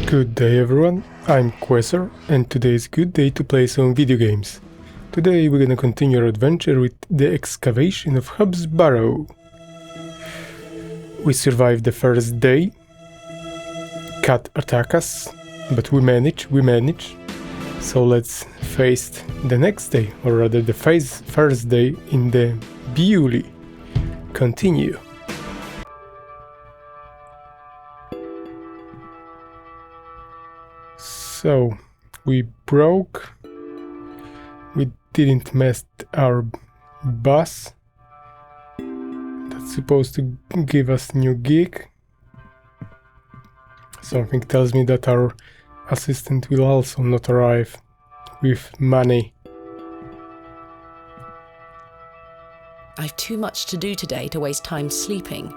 Good day everyone, I'm Quasar and today is a good day to play some video games. Today we're gonna continue our adventure with the excavation of Hub's Barrow. We survived the first day. Cat attack us, but we manage. So let's face the next day, or rather the first day in the Bewley. Continue. So, we broke, we didn't mess our bus, that's supposed to give us new gig. Something tells me that our assistant will also not arrive with money. I've too much to do today to waste time sleeping.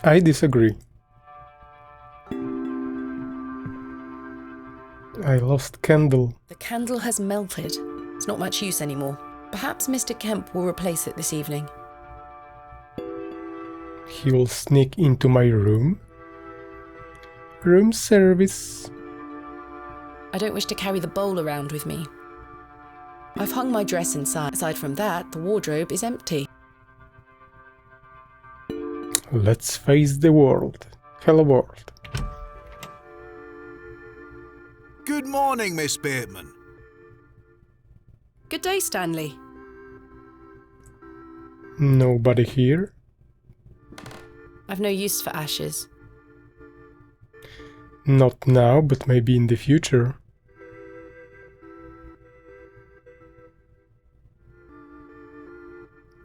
I disagree. I lost candle. The candle has melted. It's not much use anymore. Perhaps Mr. Kemp will replace it this evening. He will sneak into my room. Room service. I don't wish to carry the bowl around with me. I've hung my dress inside. Aside from that, the wardrobe is empty. Let's face the world. Hello world. Good morning, Miss Bateman. Good day, Stanley. Nobody here? I've no use for ashes. Not now, but maybe in the future.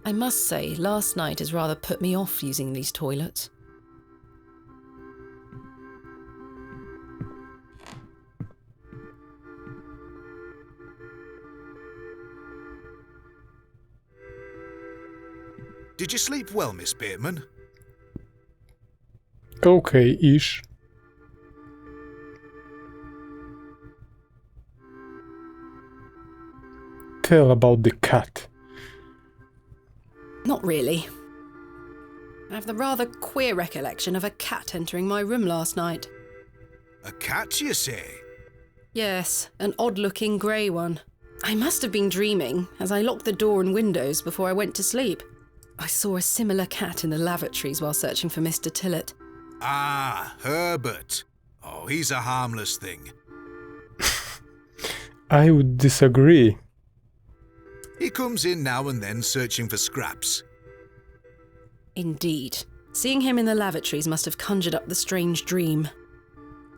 I must say, last night has rather put me off using these toilets. Did you sleep well, Miss Bateman? Okay-ish. Tell about the cat. Not really. I have the rather queer recollection of a cat entering my room last night. A cat, you say? Yes, an odd-looking grey one. I must have been dreaming, as I locked the door and windows before I went to sleep. I saw a similar cat in the lavatories while searching for Mr. Tillett. Ah, Herbert. Oh, he's a harmless thing. I would disagree. He comes in now and then searching for scraps. Indeed. Seeing him in the lavatories must have conjured up the strange dream.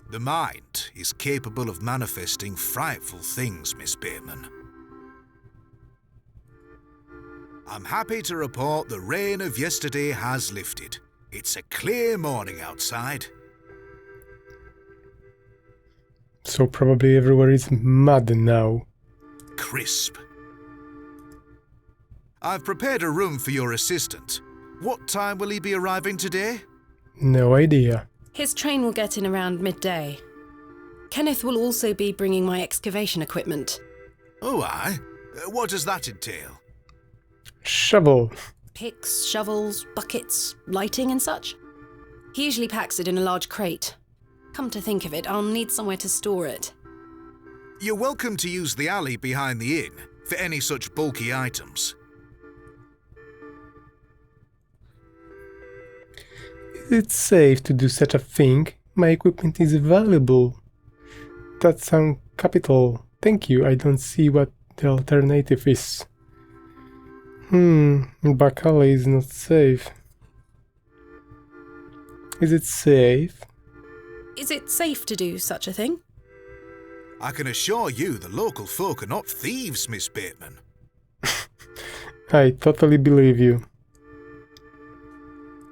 The mind is capable of manifesting frightful things, Miss Bateman. I'm happy to report the rain of yesterday has lifted. It's a clear morning outside. So probably everywhere is mud now. Crisp. I've prepared a room for your assistant. What time will he be arriving today? No idea. His train will get in around midday. Kenneth will also be bringing my excavation equipment. Oh, aye. What does that entail? Shovel. Picks, shovels, buckets, lighting and such. He usually packs it in a large crate. Come to think of it, I'll need somewhere to store it. You're welcome to use the alley behind the inn for any such bulky items. It's safe to do such a thing. My equipment is valuable. That sounds capital. Thank you. I don't see what the alternative is. Back alley is not safe. Is it safe? Is it safe to do such a thing? I can assure you the local folk are not thieves, Miss Bateman. I totally believe you.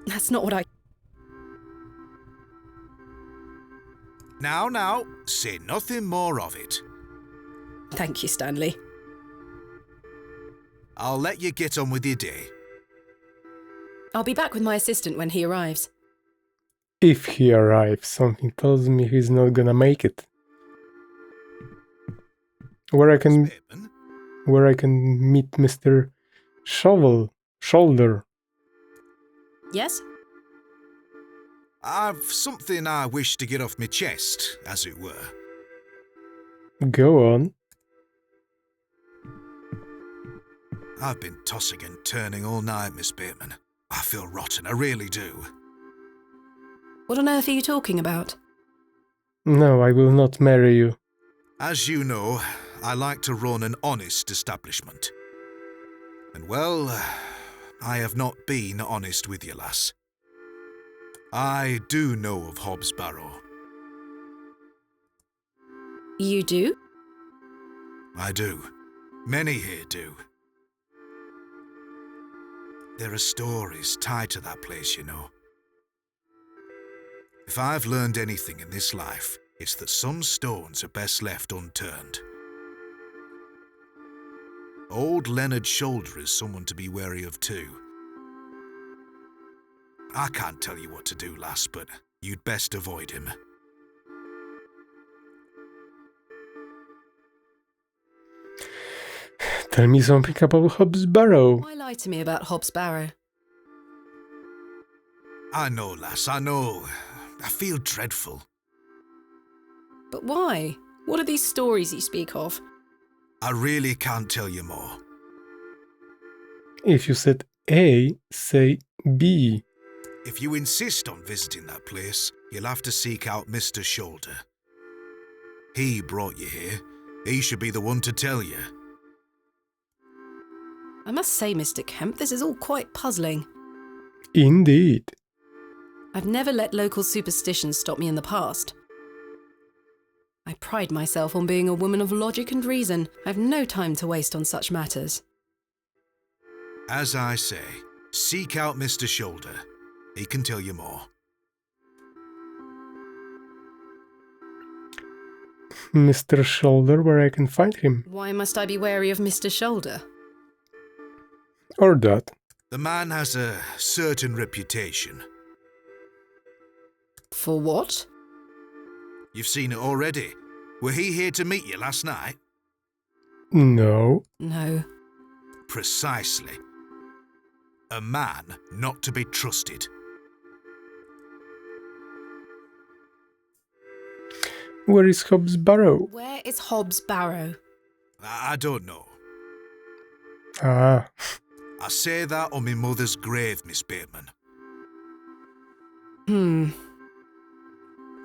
That's not what I... Now, say nothing more of it. Thank you, Stanley. I'll let you get on with your day. I'll be back with my assistant when he arrives. If he arrives, something tells me he's not gonna make it. Where I can meet Mr. Shoulder. Yes? I've something I wish to get off my chest, as it were. Go on. I've been tossing and turning all night, Miss Bateman. I feel rotten, I really do. What on earth are you talking about? No, I will not marry you. As you know, I like to run an honest establishment. And well, I have not been honest with you, lass. I do know of Hobbs Barrow. You do? I do. Many here do. There are stories tied to that place, you know. If I've learned anything in this life, it's that some stones are best left unturned. Old Leonard Shoulder is someone to be wary of too. I can't tell you what to do, lass, but you'd best avoid him. Tell me something about Hobbs Barrow. Why lie to me about Hobbs Barrow? I know, lass, I know. I feel dreadful. But why? What are these stories you speak of? I really can't tell you more. If you said A, say B. If you insist on visiting that place, you'll have to seek out Mr. Shoulder. He brought you here. He should be the one to tell you. I must say, Mr. Kemp, this is all quite puzzling. Indeed. I've never let local superstitions stop me in the past. I pride myself on being a woman of logic and reason. I've no time to waste on such matters. As I say, seek out Mr. Shoulder. He can tell you more. Mr. Shoulder, where I can find him. Why must I be wary of Mr. Shoulder? Or that. The man has a certain reputation. For what? You've seen it already. Were he here to meet you last night? No. No. Precisely. A man not to be trusted. Where is Hobbs Barrow? Where is Hobbs Barrow? I don't know. Ah. I say that on my mother's grave, Miss Bateman.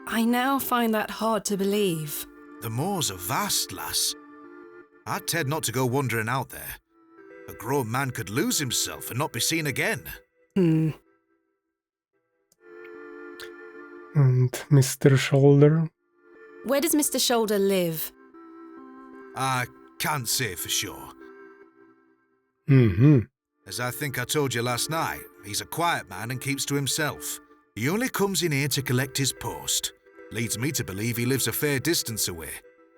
I now find that hard to believe. The moors are vast, lass. I'd tend not to go wandering out there. A grown man could lose himself and not be seen again. And Mr. Shoulder? Where does Mr. Shoulder live? I can't say for sure. Mm-hmm. As I think I told you last night, he's a quiet man and keeps to himself. He only comes in here to collect his post. Leads me to believe he lives a fair distance away.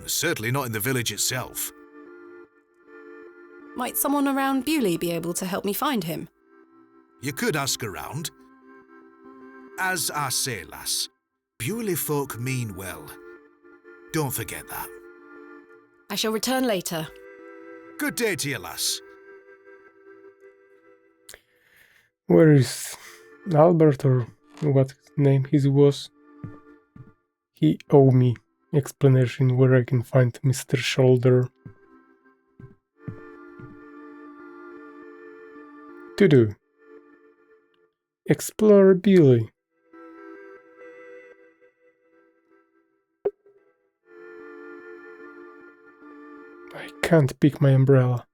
Certainly not in the village itself. Might someone around Bewley be able to help me find him? You could ask around. As I say, lass, Bewley folk mean well. Don't forget that. I shall return later. Good day to you, lass. Where is Albert, or what name his was? He owe me explanation where I can find Mr. Shoulder. To do. Explore Billy. I can't pick my umbrella.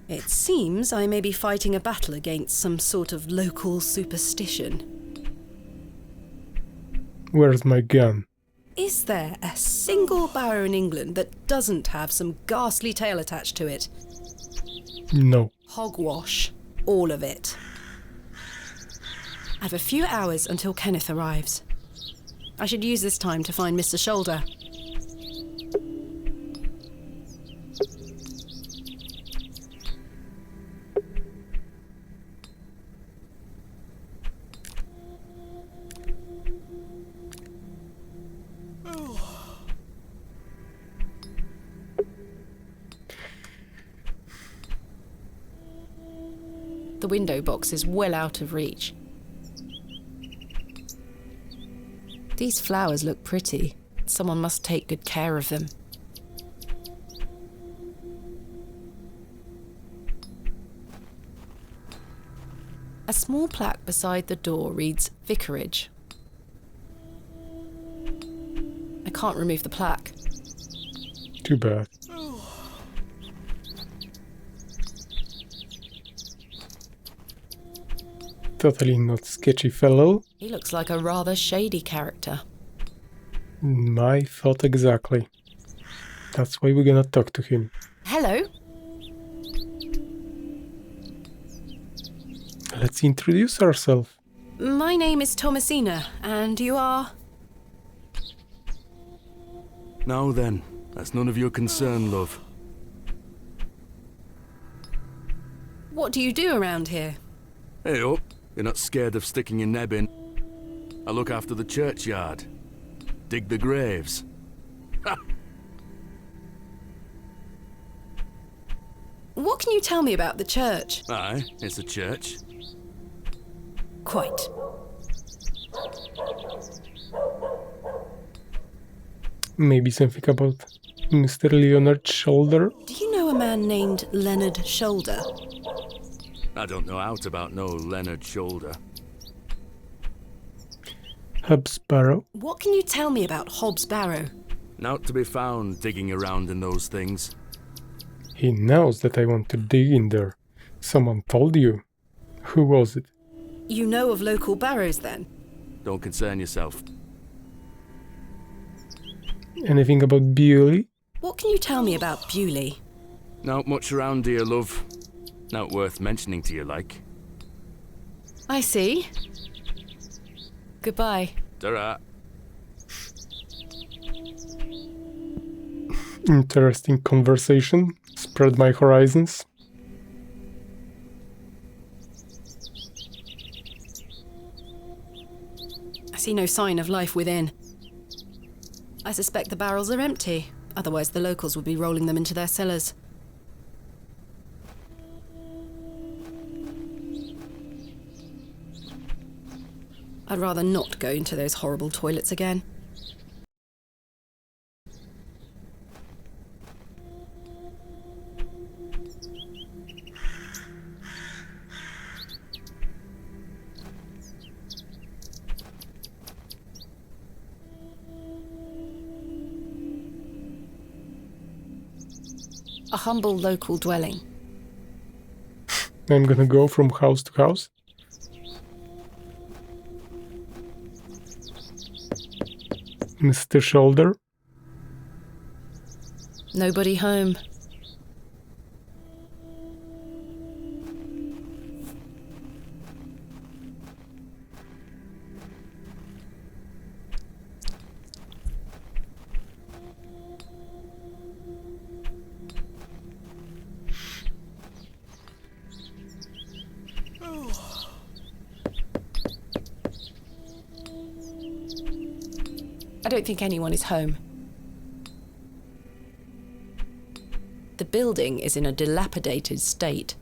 It seems I may be fighting a battle against some sort of local superstition. Where's my gun? Is there a single barrow in England that doesn't have some ghastly tale attached to it? No. Hogwash. All of it. I've a few hours until Kenneth arrives. I should use this time to find Mr. Shoulder. The window box is well out of reach. These flowers look pretty. Someone must take good care of them. A small plaque beside the door reads Vicarage. I can't remove the plaque. Too bad. Totally not sketchy fellow. He looks like a rather shady character. My thought exactly. That's why we're gonna talk to him. Hello? Let's introduce ourselves. My name is Thomasina, and you are... Now then, that's none of your concern, love. What do you do around here? Hey up, you're not scared of sticking your neb in. I look after the churchyard. Dig the graves. Ha! What can you tell me about the church? Aye, it's a church. Quite. Maybe something about Mr. Leonard Shoulder. Do you know a man named Leonard Shoulder? I don't know out about no Leonard Shoulder. Hub's Barrow. What can you tell me about Hobbs Barrow? Not to be found digging around in those things. He knows that I want to dig in there. Someone told you. Who was it? You know of local barrows, then? Don't concern yourself. Anything about Bewley? What can you tell me about Bewley? Not much around here, love. Not worth mentioning to you, like. I see. Goodbye. Ta-ra. Interesting conversation. Spread my horizons. I see no sign of life within. I suspect the barrels are empty, otherwise the locals would be rolling them into their cellars. I'd rather not go into those horrible toilets again. A humble local dwelling. I'm gonna go from house to house. Mr. Shoulder. Nobody home. I don't think anyone is home. The building is in a dilapidated state.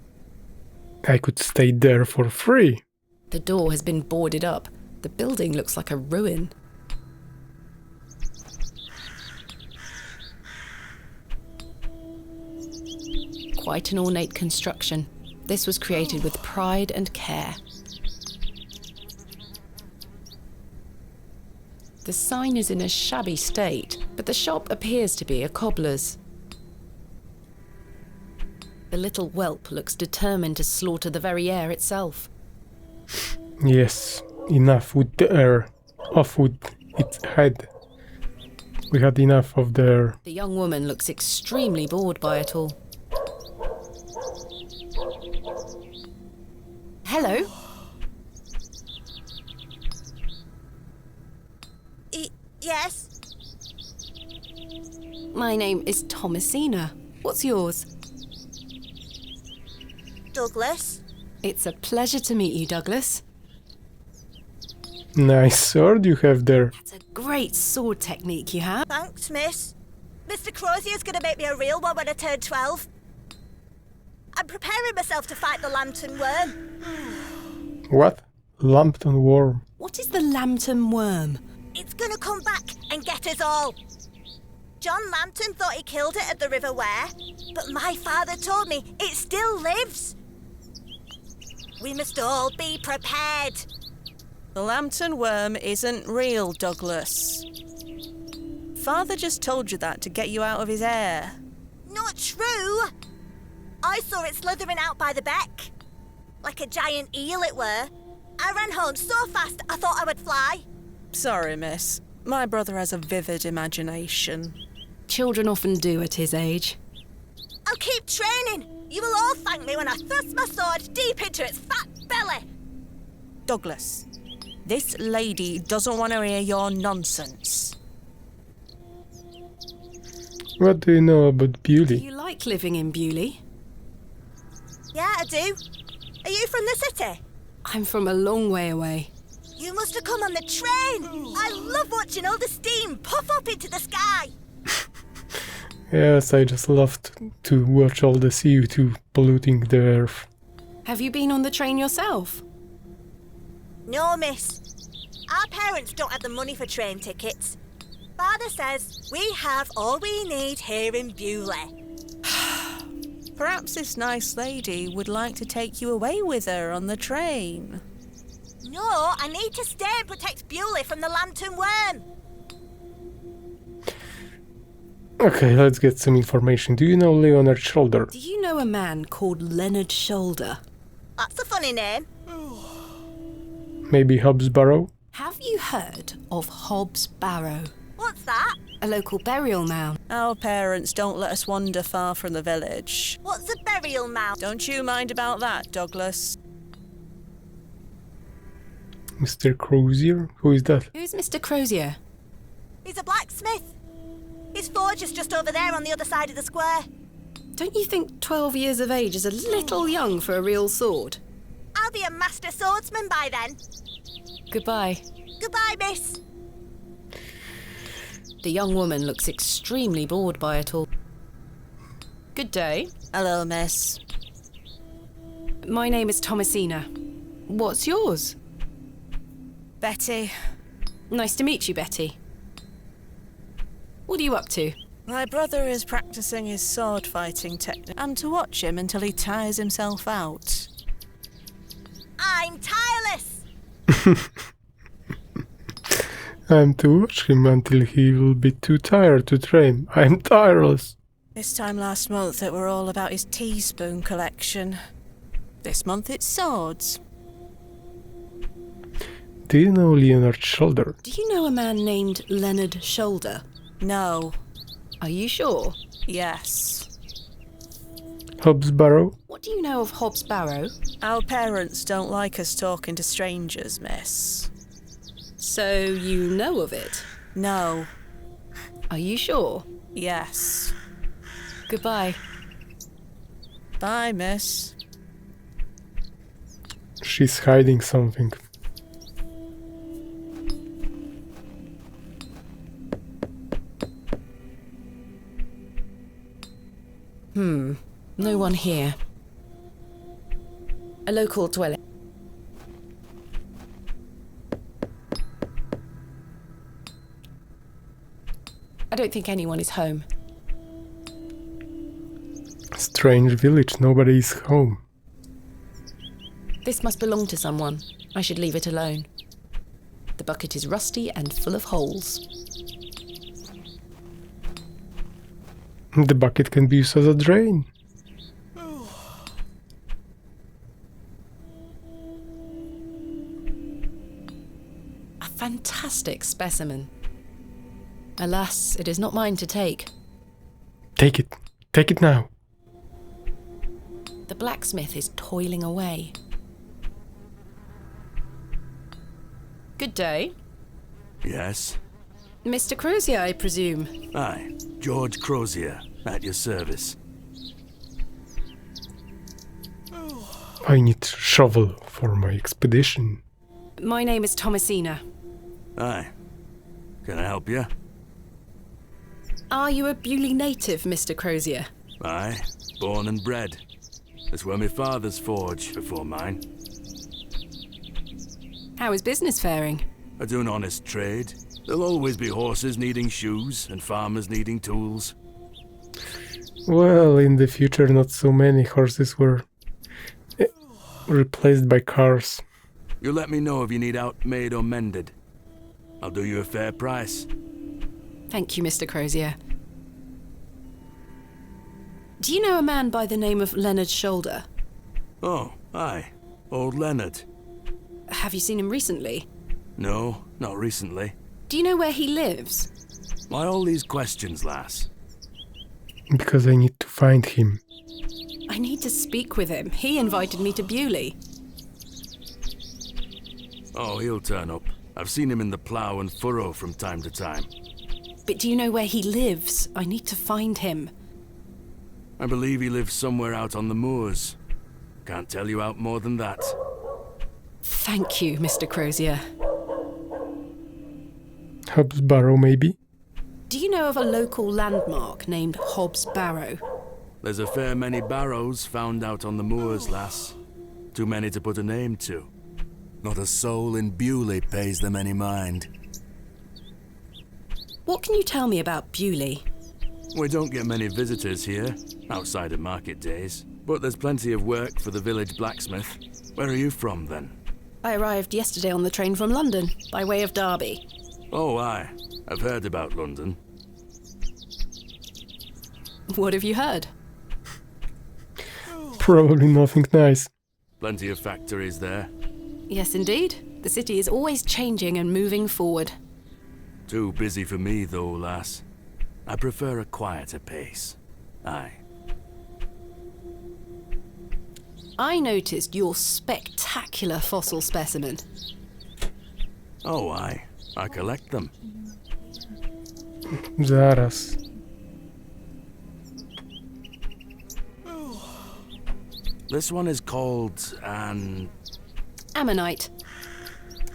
I could stay there for free. The door has been boarded up. The building looks like a ruin. Quite an ornate construction. This was created with pride and care. The sign is in a shabby state, but the shop appears to be a cobbler's. The little whelp looks determined to slaughter the very air itself. Yes, enough with the air. Off with its head. We had enough of the air. The young woman looks extremely bored by it all. Hello? Yes? My name is Thomasina. What's yours? Douglas? It's a pleasure to meet you, Douglas. Nice sword you have there. It's a great sword technique you have. Thanks, miss. Mr. Crozier's gonna make me a real one when I turn 12. I'm preparing myself to fight the lantern worm. What? Lambton worm. What is the lambton worm? It's gonna come back and get us all. John Lambton thought he killed it at the River Wear, but my father told me it still lives. We must all be prepared. The lambton worm isn't real, Douglas. Father just told you that to get you out of his hair. Not true. I saw it slithering out by the beck. Like a giant eel it were. I ran home so fast I thought I would fly. Sorry, miss. My brother has a vivid imagination. Children often do at his age. I'll keep training. You will all thank me when I thrust my sword deep into its fat belly. Douglas, this lady doesn't want to hear your nonsense. What do you know about Do Bewley? you like living in Bewley? Yeah, I do. Are you from the city? I'm from a long way away. You must have come on the train. I love watching all the steam puff up into the sky. Yes, I just loved to watch all the CO2 polluting the earth. Have you been on the train yourself? No, miss. Our parents don't have the money for train tickets. Father says we have all we need here in Bewley. Perhaps this nice lady would like to take you away with her on the train. No, I need to stay and protect Bewley from the lantern worm. Okay, let's get some information. Do you know Leonard Shoulder? Do you know a man called Leonard Shoulder? That's a funny name. Maybe Hobbs Barrow? Have you heard of Hobbs Barrow? What's that? A local burial mound. Our parents don't let us wander far from the village. What's a burial mound? Don't you mind about that, Douglas. Mr. Crozier? Who is that? Who's Mr. Crozier? He's a blacksmith. His forge is just over there on the other side of the square. Don't you think 12 years of age is a little young for a real sword? I'll be a master swordsman by then. Goodbye. Goodbye, miss. The young woman looks extremely bored by it all. Good day. Hello, miss. My name is Thomasina. What's yours? Betty. Nice to meet you, Betty. What are you up to? My brother is practicing his sword fighting technique. I'm to watch him until he tires himself out. I'm tireless. I'm to watch him until he will be too tired to train. I'm tireless. This time last month it were all about his teaspoon collection. This month it's swords. Do you know Leonard Shoulder? Do you know a man named Leonard Shoulder? No. Are you sure? Yes. Hobbs Barrow? What do you know of Hobbs Barrow? Our parents don't like us talking to strangers, miss. So you know of it? No. Are you sure? Yes. Goodbye. Bye, miss. She's hiding something. No one here. A local dwelling. I don't think anyone is home. Strange village, nobody is home. This must belong to someone. I should leave it alone. The bucket is rusty and full of holes. The bucket can be used as a drain. A fantastic specimen. Alas, it is not mine to take. Take it. Take it now. The blacksmith is toiling away. Good day. Yes? Mr. Crozier, I presume. Aye, George Crozier, at your service. I need shovel for my expedition. My name is Thomasina. Aye. Can I help you? Are you a Bewley native, Mr. Crozier? Aye, born and bred. It's where my father's forge before mine. How is business faring? I do an honest trade. There'll always be horses needing shoes and farmers needing tools. Well, in the future, not so many horses were replaced by cars. You let me know if you need out made or mended. I'll do you a fair price. Thank you, Mr. Crozier. Do you know a man by the name of Leonard Shoulder? Oh, aye. Old Leonard. Have you seen him recently? No, not recently. Do you know where he lives? Why all these questions, lass? Because I need to find him. I need to speak with him. He invited me to Bewley. Oh, he'll turn up. I've seen him in the plough and furrow from time to time. But do you know where he lives? I need to find him. I believe he lives somewhere out on the moors. Can't tell you out more than that. Thank you, Mr. Crozier. Hobbs Barrow, maybe? Do you know of a local landmark named Hobbs Barrow? There's a fair many barrows found out on the moors, lass. Too many to put a name to. Not a soul in Bewley pays them any mind. What can you tell me about Bewley? We don't get many visitors here, outside of market days. But there's plenty of work for the village blacksmith. Where are you from, then? I arrived yesterday on the train from London, by way of Derby. Oh, aye. I've heard about London. What have you heard? Probably nothing nice. Plenty of factories there. Yes, indeed. The city is always changing and moving forward. Too busy for me, though, lass. I prefer a quieter pace. Aye. I noticed your spectacular fossil specimen. Oh, aye. I collect them. Zaraz. This one is called an... Ammonite.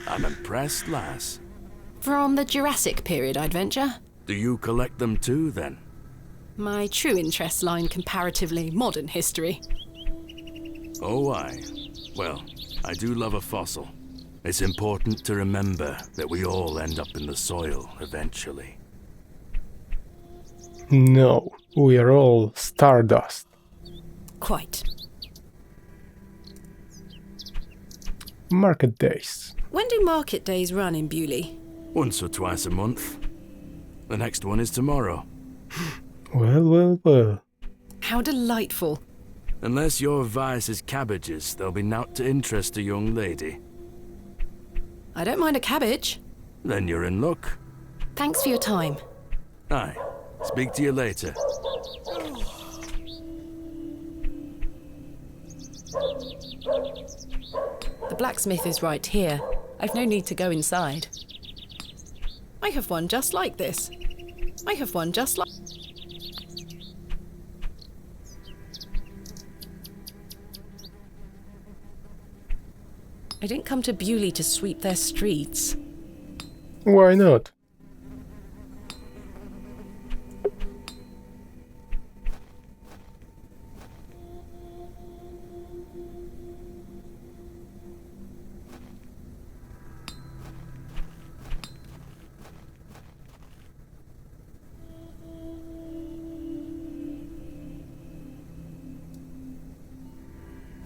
I'm impressed, lass. From the Jurassic period, I'd venture. Do you collect them too, then? My true interests lie in comparatively modern history. Oh, aye. Well, I do love a fossil. It's important to remember that we all end up in the soil eventually. No, we are all stardust. Quite. Market days. When do market days run in Bewley? Once or twice a month. The next one is tomorrow. Well, well, well. How delightful. Unless your vice is cabbages, there'll be nought to interest a young lady. I don't mind a cabbage. Then you're in luck. Thanks for your time. Aye. Speak to you later. The blacksmith is right here. I've no need to go inside. I have one just like this. I have one just like... I didn't come to Bewley to sweep their streets. Why not?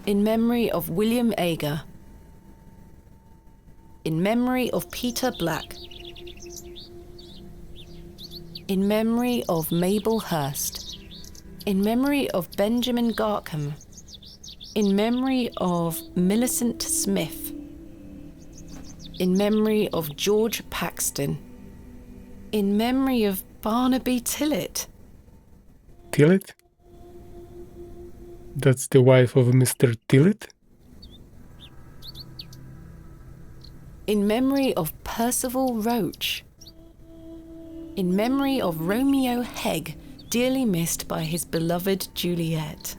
In memory of William Ager. In memory of Peter Black. In memory of Mabel Hurst. In memory of Benjamin Garkham. In memory of Millicent Smith. In memory of George Paxton. In memory of Barnaby Tillett. Tillett? That's the wife of Mr. Tillett? In memory of Percival Roach. In memory of Romeo Hegg, dearly missed by his beloved Juliet.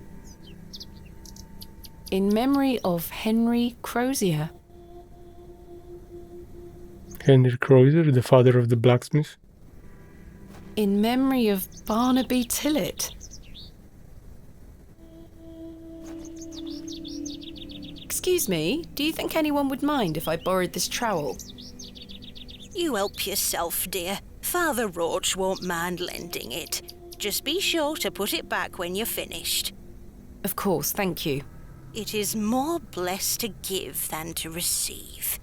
In memory of Henry Crozier. Henry Crozier, the father of the blacksmith? In memory of Barnaby Tillett. Excuse me, do you think anyone would mind if I borrowed this trowel? You help yourself, dear. Father Roach won't mind lending it. Just be sure to put it back when you're finished. Of course, thank you. It is more blessed to give than to receive.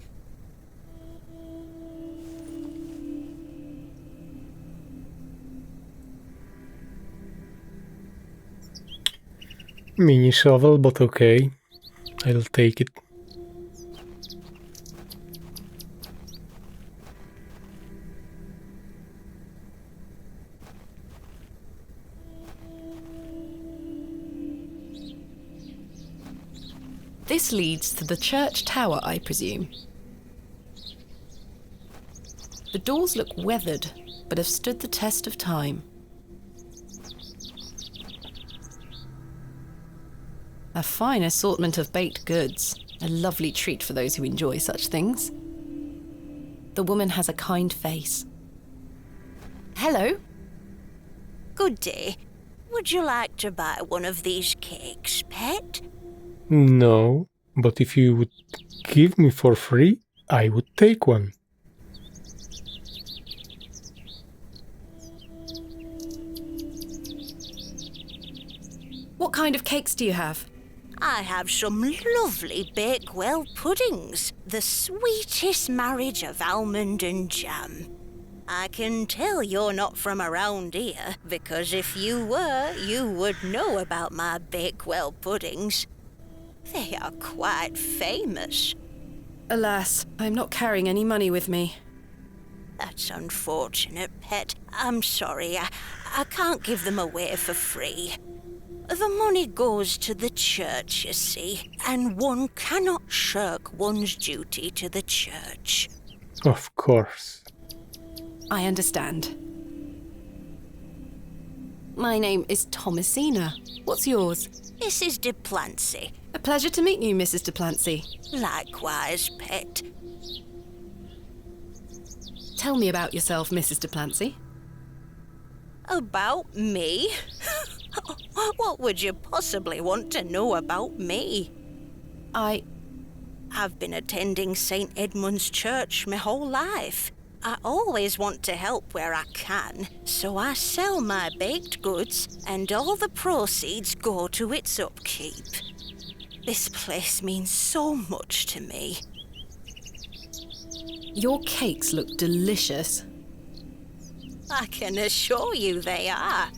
Mini shovel, but okay. I'll take it. This leads to the church tower, I presume. The doors look weathered, but have stood the test of time. A fine assortment of baked goods, a lovely treat for those who enjoy such things. The woman has a kind face. Hello. Good day. Would you like to buy one of these cakes, pet? No, but if you would give me for free, I would take one. What kind of cakes do you have? I have some lovely Bakewell puddings, the sweetest marriage of almond and jam. I can tell you're not from around here, because if you were, you would know about my Bakewell puddings. They are quite famous. Alas, I'm not carrying any money with me. That's unfortunate, pet. I'm sorry, I can't give them away for free. The money goes to the church, you see, and one cannot shirk one's duty to the church. Of course. I understand. My name is Thomasina. What's yours? Mrs. de Plancy. A pleasure to meet you, Mrs. de Plancy. Likewise, pet. Tell me about yourself, Mrs. de Plancy. About me? What would you possibly want to know about me? I've been attending St. Edmund's Church my whole life. I always want to help where I can, so I sell my baked goods and all the proceeds go to its upkeep. This place means so much to me. Your cakes look delicious. I can assure you they are.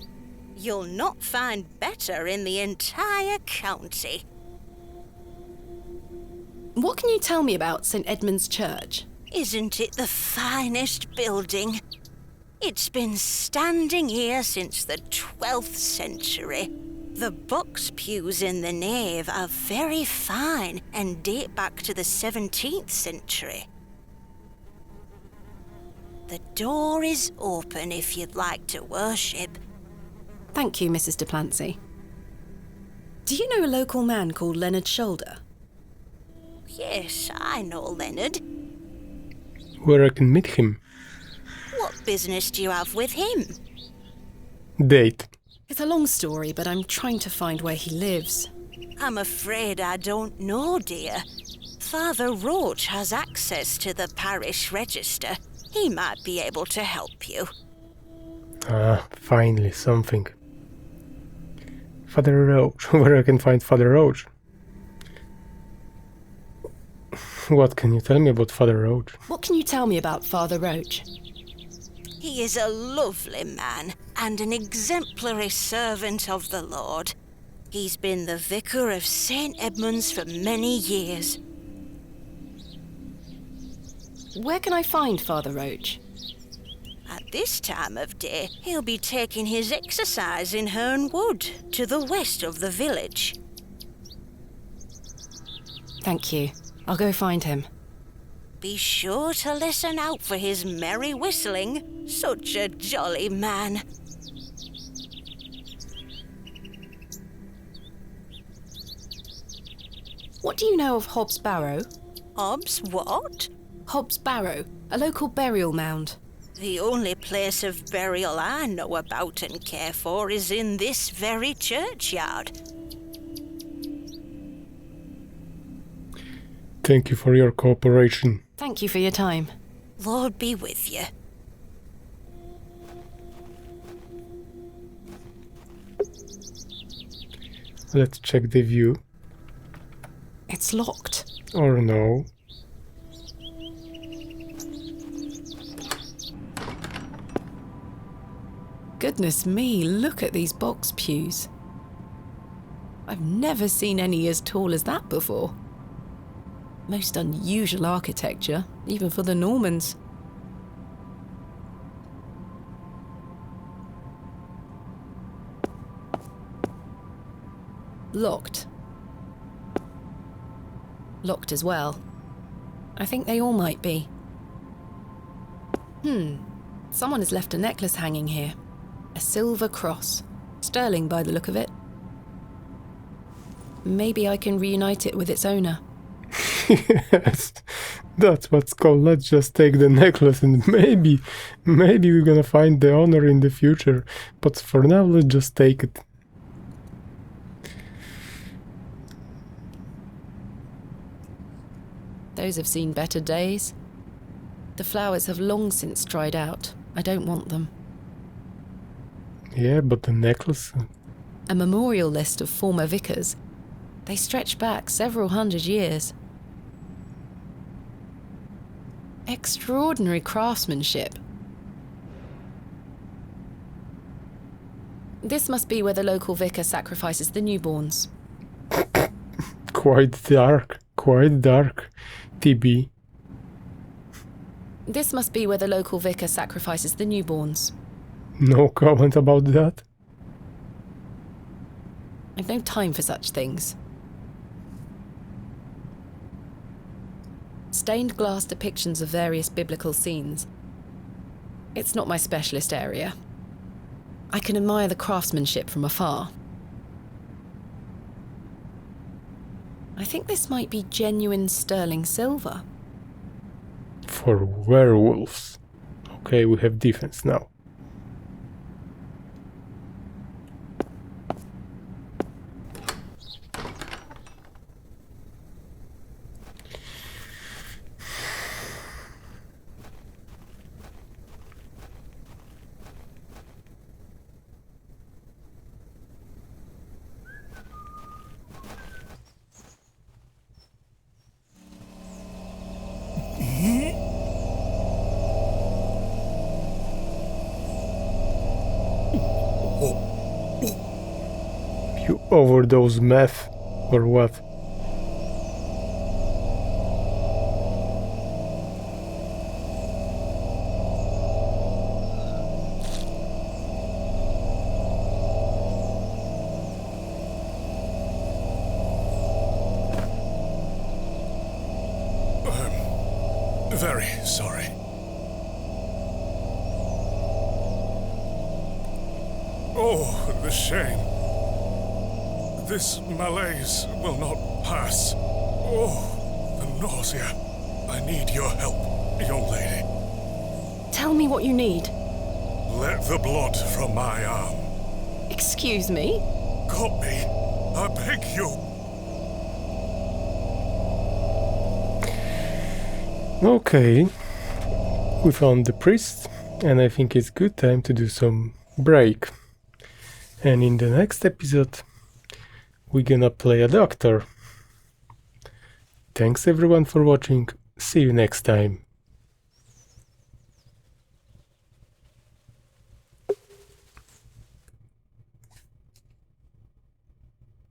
You'll not find better in the entire county. What can you tell me about St. Edmund's Church? Isn't it the finest building? It's been standing here since the 12th century. The box pews in the nave are very fine and date back to the 17th century. The door is open if you'd like to worship. Thank you, Mrs. de Plancy. Do you know a local man called Leonard Shoulder? Yes, I know Leonard. Where I can meet him. What business do you have with him? Date. It's a long story, but I'm trying to find where he lives. I'm afraid I don't know, dear. Father Roach has access to the parish register. He might be able to help you. Ah, finally something. Father Roach. Where I can find Father Roach? What can you tell me about Father Roach? What can you tell me about Father Roach? He is a lovely man and an exemplary servant of the Lord. He's been the Vicar of St. Edmund's for many years. Where can I find Father Roach? At this time of day, he'll be taking his exercise in Herne Wood, to the west of the village. Thank you. I'll go find him. Be sure to listen out for his merry whistling. Such a jolly man. What do you know of Hobbs Barrow? Hobbs what? Hobbs Barrow, a local burial mound. The only place of burial I know about and care for is in this very churchyard. Thank you for your cooperation. Thank you for your time. Lord be with you. Let's check the view. It's locked. Or no. Goodness me, look at these box pews. I've never seen any as tall as that before. Most unusual architecture, even for the Normans. Locked. Locked as well. I think they all might be. Someone has left a necklace hanging here. A silver cross. Sterling by the look of it. Maybe I can reunite it with its owner. Yes, that's what's called. Let's just take the necklace and maybe we're gonna find the owner in the future. But for now, let's just take it. Those have seen better days. The flowers have long since dried out. I don't want them. Yeah, but the necklace... A memorial list of former vicars. They stretch back several hundred years. Extraordinary craftsmanship. This must be where the local vicar sacrifices the newborns. Quite dark. TB. This must be where the local vicar sacrifices the newborns. No comment about that. I've no time for such things. Stained glass depictions of various biblical scenes. It's not my specialist area. I can admire the craftsmanship from afar. I think this might be genuine sterling silver. For werewolves. Okay, we have defense now. You overdose meth or what? Very sorry. Oh, the shame. This malaise will not pass. Oh, the nausea. I need your help, young lady. Tell me what you need. Let the blood from my arm. Excuse me? Cut me. I beg you. Okay, we found the priest, and I think it's good time to do some break. And in the next episode, we're gonna play a doctor. Thanks everyone for watching. See you next time.